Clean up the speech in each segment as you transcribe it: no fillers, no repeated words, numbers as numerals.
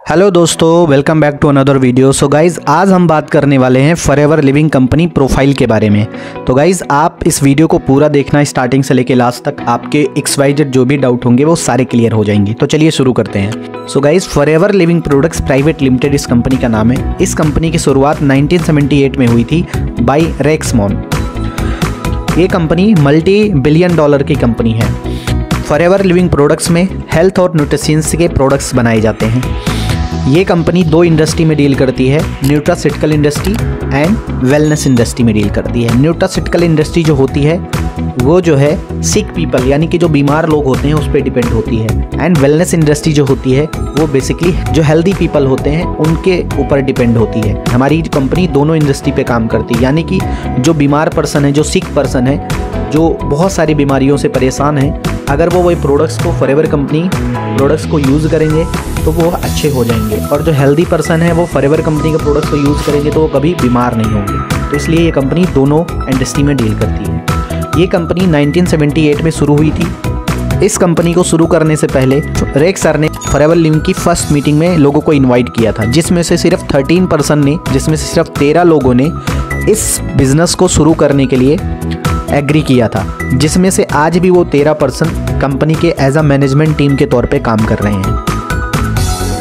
Hello दोस्तों, welcome back to another video. So guys, आज हम बात करने वाले हैं फॉरएवर लिविंग कंपनी प्रोफाइल के बारे में। तो गाइज़, आप इस वीडियो को पूरा देखना, स्टार्टिंग से लेके लास्ट तक। आपके XYZ जो भी डाउट होंगे वो सारे क्लियर हो जाएंगे। तो चलिए शुरू करते हैं। So guys, forever living products private limited इस कंपनी का नाम है। इस कंपनी की शुरुआत 1978 में हुई थी बाई रेक्समॉन। ये कंपनी $multi-billion की कंपनी है। फॉरएवर लिविंग प्रोडक्ट्स में हेल्थ और न्यूट्रिशंस के प्रोडक्ट्स बनाए जाते हैं। ये कंपनी दो इंडस्ट्री में डील करती है, nutraceutical industry and wellness industry में डील करती है। न्यूट्रास्यूटिकल इंडस्ट्री जो होती है वो जो है सिक पीपल यानी कि जो बीमार लोग होते हैं उस पर डिपेंड होती है, एंड वेलनेस इंडस्ट्री जो होती है वो बेसिकली जो हेल्दी पीपल होते हैं उनके ऊपर डिपेंड होती है। हमारी कंपनी दोनों इंडस्ट्री पे काम करती है, यानी कि जो बीमार पर्सन है, जो सिक पर्सन है, जो बहुत सारी बीमारियों से परेशान है, अगर वो वही प्रोडक्ट्स को फॉरएवर कंपनी प्रोडक्ट्स को यूज़ करेंगे तो वो अच्छे हो जाएंगे, और जो हेल्दी पर्सन है वो फॉरएवर कंपनी के प्रोडक्ट्स को यूज़ करेंगे तो वो कभी बीमार नहीं होंगे। तो इसलिए ये कंपनी दोनों इंडस्ट्री में डील करती है। ये कंपनी 1978 में शुरू हुई थी। इस कंपनी को शुरू करने से पहले रेक सर ने फॉरएवर लिविंग की फर्स्ट मीटिंग में लोगों को इनवाइट किया था, जिसमें से सिर्फ 13 लोगों ने इस बिज़नेस को शुरू करने के लिए एग्री किया था, जिसमें से आज भी वो 13% कंपनी के एज अ मैनेजमेंट टीम के तौर पे काम कर रहे हैं।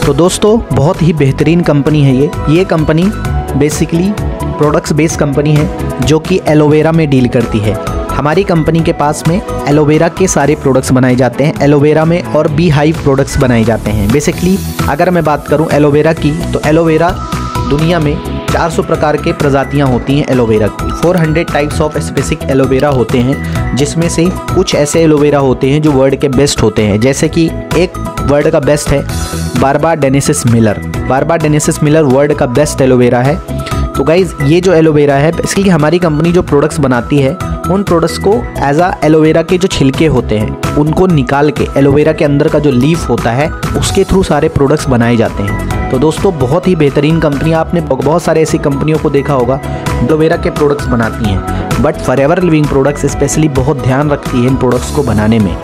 तो दोस्तों, बहुत ही बेहतरीन कंपनी है ये company basically products based company है जो कि एलोवेरा में डील करती है। हमारी कंपनी के पास में एलोवेरा के सारे प्रोडक्ट्स बनाए जाते हैं, एलोवेरा में और बी हाइव प्रोडक्ट्स बनाए जाते हैं। बेसिकली अगर मैं बात करूं एलोवेरा की, तो एलोवेरा दुनिया में 400 प्रकार के प्रजातियां होती हैं एलोवेरा की। 400 टाइप्स ऑफ स्पेसिफिक एलोवेरा होते हैं, जिसमें से कुछ ऐसे एलोवेरा होते हैं जो वर्ल्ड के बेस्ट होते हैं। जैसे कि एक वर्ल्ड का बेस्ट है बार्बाडेनेसिस मिलर। बार्बाडेनेसिस मिलर वर्ल्ड का बेस्ट एलोवेरा है। तो गाइज़, ये जो एलोवेरा है, इसलिए हमारी कंपनी जो प्रोडक्ट्स बनाती है उन प्रोडक्ट्स को एज आ एलोवेरा के जो छिलके होते हैं उनको निकाल के एलोवेरा के अंदर का जो लीफ होता है उसके थ्रू सारे प्रोडक्ट्स बनाए जाते हैं। तो दोस्तों, बहुत ही बेहतरीन कंपनी। आपने बहुत सारे ऐसी कंपनियों को देखा होगा एलोवेरा के प्रोडक्ट्स बनाती हैं, but forever living products specially बहुत ध्यान रखती है इन प्रोडक्ट्स को बनाने में।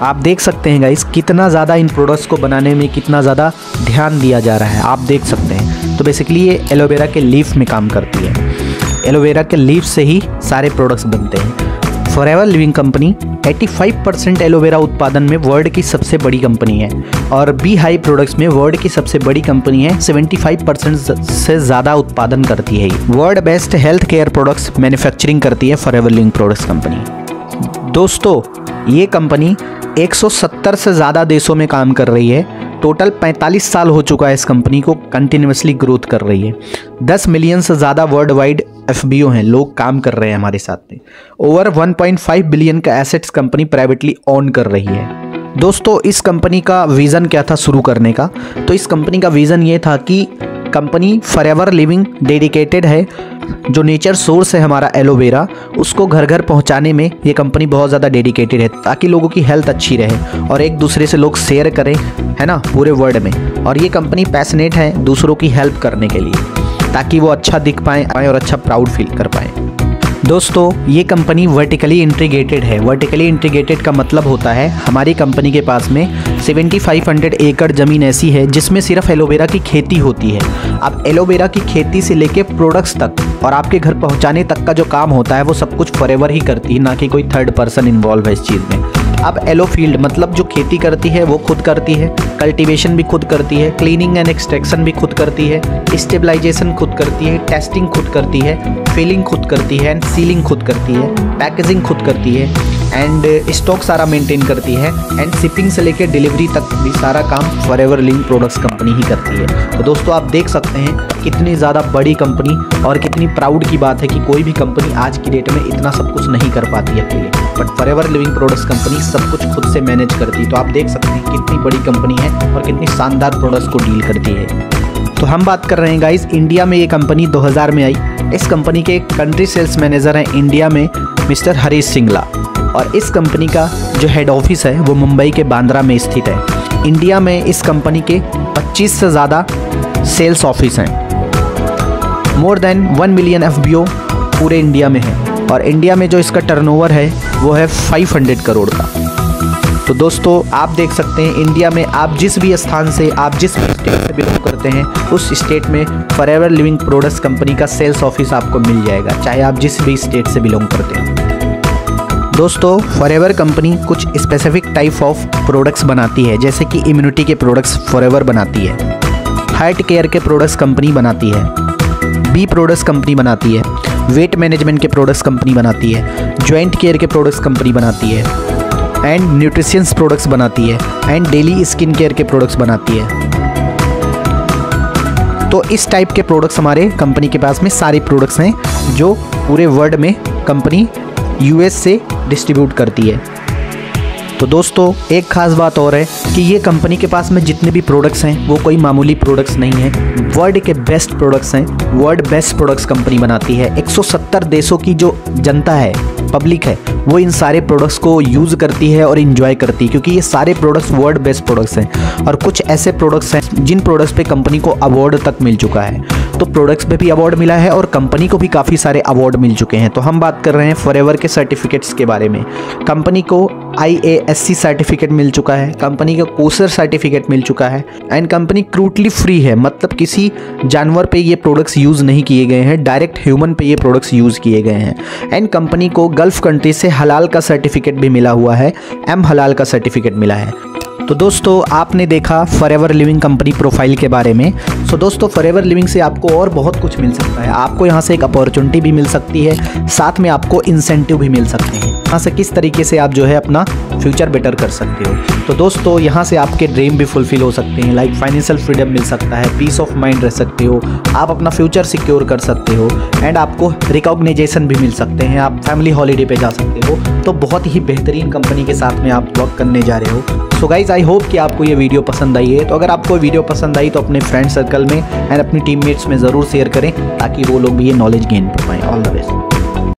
आप देख सकते हैं गाइस, कितना ज़्यादा इन प्रोडक्ट्स को बनाने में कितना ज़्यादा ध्यान दिया जा रहा है, आप देख सकते हैं। तो बेसिकली ये एलोवेरा के लीफ में काम करती है। एलोवेरा के लीफ से ही सारे प्रोडक्ट्स बनते हैं। फॉरएवर लिविंग कंपनी 85% एलोवेरा उत्पादन में वर्ल्ड की सबसे बड़ी कंपनी है, और बी हाई प्रोडक्ट्स में वर्ल्ड की सबसे बड़ी कंपनी है। 75% से ज़्यादा उत्पादन करती है। World best health care products manufacturing करती है फॉरएवर लिविंग प्रोडक्ट्स कंपनी। दोस्तों, ये कंपनी 170 से ज़्यादा देशों में काम कर रही है। टोटल 45 साल हो चुका है इस कंपनी को कंटिन्यूसली ग्रोथ कर रही है। 10 मिलियन से ज़्यादा वर्ल्ड वाइड FBO हैं, लोग काम कर रहे हैं हमारे साथ में। ओवर 1.5 बिलियन का एसेट्स कंपनी प्राइवेटली ओन कर रही है। दोस्तों, इस कंपनी का विज़न क्या था शुरू करने का? तो इस कंपनी का विज़न ये था कि कंपनी फॉरएवर लिविंग डेडिकेटेड है, जो नेचर सोर्स है हमारा एलोवेरा, उसको घर घर पहुंचाने में ये कंपनी बहुत ज़्यादा डेडिकेटेड है, ताकि लोगों की हेल्थ अच्छी रहे और एक दूसरे से लोग शेयर करें, है ना, पूरे वर्ल्ड में। और ये कंपनी पैशनेट है दूसरों की हेल्प करने के लिए, ताकि वो अच्छा दिख पाएँ और अच्छा प्राउड फील कर पाएँ। दोस्तों, ये कंपनी वर्टिकली इंटीग्रेटेड है। वर्टिकली इंटीग्रेटेड का मतलब होता है हमारी कंपनी के पास में 7500 एकड़ ज़मीन ऐसी है जिसमें सिर्फ एलोवेरा की खेती होती है। अब एलोवेरा की खेती से लेके प्रोडक्ट्स तक और आपके घर पहुंचाने तक का जो काम होता है वो सब कुछ फॉरएवर ही करती है, ना कि कोई थर्ड पर्सन इन्वॉल्व है इस चीज़ में। अब एलो फील्ड मतलब जो खेती करती है वो खुद करती है, कल्टीवेशन भी खुद करती है, क्लीनिंग एंड एक्सट्रैक्शन भी खुद करती है, स्टेबलाइजेशन खुद करती है, टेस्टिंग खुद करती है, फिलिंग खुद करती है, एंड सीलिंग खुद करती है, पैकेजिंग खुद करती है, एंड स्टॉक सारा मेंटेन करती है, एंड शिपिंग से लेकर डिलीवरी तक भी सारा काम फॉरएवर लिविंग प्रोडक्ट्स कंपनी ही करती है। तो दोस्तों, आप देख सकते हैं कितनी ज़्यादा बड़ी कंपनी और कितनी प्राउड की बात है कि कोई भी कंपनी आज की डेट में इतना सब कुछ नहीं कर पाती है अकेले, but forever living products company सब कुछ खुद से मैनेज करती है। तो आप देख सकते हैं कितनी बड़ी कंपनी है और कितनी शानदार प्रोडक्ट्स को डील करती है। तो हम बात कर रहे हैं गाइस, इंडिया में ये कंपनी 2000 में आई। इस कंपनी के कंट्री सेल्स मैनेजर हैं इंडिया में मिस्टर हरीश सिंगला, और इस कंपनी का जो हेड ऑफिस है वो मुंबई के बांद्रा में स्थित है। इंडिया में इस कंपनी के 25 से ज़्यादा सेल्स ऑफिस हैं। मोर देन 1 मिलियन FBO पूरे इंडिया में है, और इंडिया में जो इसका टर्नओवर है वो है 500 करोड़ का। तो दोस्तों आप देख सकते हैं इंडिया में आप जिस भी स्थान से, आप जिस भी स्टेट से बिलोंग करते हैं, उस स्टेट में फॉरएवर लिविंग प्रोडक्ट्स कंपनी का सेल्स ऑफिस आपको मिल जाएगा, चाहे आप जिस भी स्टेट से बिलोंग करते हैं। दोस्तों फॉरएवर कंपनी कुछ स्पेसिफिक टाइप ऑफ प्रोडक्ट्स बनाती है, जैसे कि इम्यूनिटी के प्रोडक्ट्स फॉरएवर बनाती है, हार्ट केयर के प्रोडक्ट्स कंपनी बनाती है, बी प्रोडक्ट्स कंपनी बनाती है, वेट मैनेजमेंट के प्रोडक्ट्स कंपनी बनाती है, जॉइंट केयर के प्रोडक्ट्स कंपनी बनाती है, एंड न्यूट्रिशंस प्रोडक्ट्स बनाती है, एंड डेली स्किन केयर के प्रोडक्ट्स बनाती है। तो इस टाइप के प्रोडक्ट्स हमारे कंपनी के पास में सारे प्रोडक्ट्स हैं जो पूरे वर्ल्ड में कंपनी यूएस से डिस्ट्रीब्यूट करती है। तो दोस्तों एक खास बात और है कि ये कंपनी के पास में जितने भी प्रोडक्ट्स हैं वो कोई मामूली प्रोडक्ट्स नहीं हैं, वर्ल्ड के बेस्ट प्रोडक्ट्स हैं। वर्ल्ड बेस्ट प्रोडक्ट्स कंपनी बनाती है। 170 देशों की जो जनता है, पब्लिक है, वो इन सारे प्रोडक्ट्स को यूज़ करती है और इन्जॉय करती है, क्योंकि ये सारे प्रोडक्ट्स वर्ल्ड बेस्ट प्रोडक्ट्स हैं। और कुछ ऐसे प्रोडक्ट्स हैं जिन प्रोडक्ट्स पे कंपनी को अवार्ड तक मिल चुका है। तो प्रोडक्ट्स पे भी अवार्ड मिला है और कंपनी को भी काफ़ी सारे अवार्ड मिल चुके हैं। तो हम बात कर रहे हैं फॉरएवर के सर्टिफिकेट्स के बारे में। कंपनी को IASC सर्टिफिकेट मिल चुका है, कंपनी का कोसर सर्टिफिकेट मिल चुका है, एंड कंपनी क्रूटली फ्री है, मतलब किसी जानवर पे ये प्रोडक्ट्स यूज़ नहीं किए गए हैं, डायरेक्ट ह्यूमन पे ये प्रोडक्ट्स यूज़ किए गए हैं। एंड कंपनी को गल्फ कंट्री से हलाल का सर्टिफिकेट भी मिला हुआ है, M हलाल का सर्टिफिकेट मिला है। तो दोस्तों आपने देखा फॉरएवर लिविंग कंपनी प्रोफाइल के बारे में। सो दोस्तों फॉरएवर लिविंग से आपको और बहुत कुछ मिल सकता है। आपको यहाँ से एक अपॉर्चुनिटी भी मिल सकती है, साथ में आपको इंसेंटिव भी मिल सकते हैं। यहाँ से किस तरीके से आप जो है अपना फ्यूचर बेटर कर सकते हो। तो दोस्तों यहाँ से आपके ड्रीम भी फुलफिल हो सकते हैं, लाइक फाइनेंशियल फ्रीडम मिल सकता है, पीस ऑफ माइंड रह सकते हो, आप अपना फ्यूचर सिक्योर कर सकते हो, एंड आपको रिकॉग्नाइजेशन भी मिल सकते हैं, आप फैमिली हॉलीडे पे जा सकते हो। तो बहुत ही बेहतरीन कंपनी के साथ में आप वर्क करने जा रहे हो। सो गाइज आई होप कि आपको ये वीडियो पसंद आई है। तो अगर आपको वीडियो पसंद आई तो अपने फ्रेंड सर्कल में एंड अपनी टीममेट्स में ज़रूर शेयर करें, ताकि वो लोग भी ये नॉलेज गेन कर पाएँ। All the best.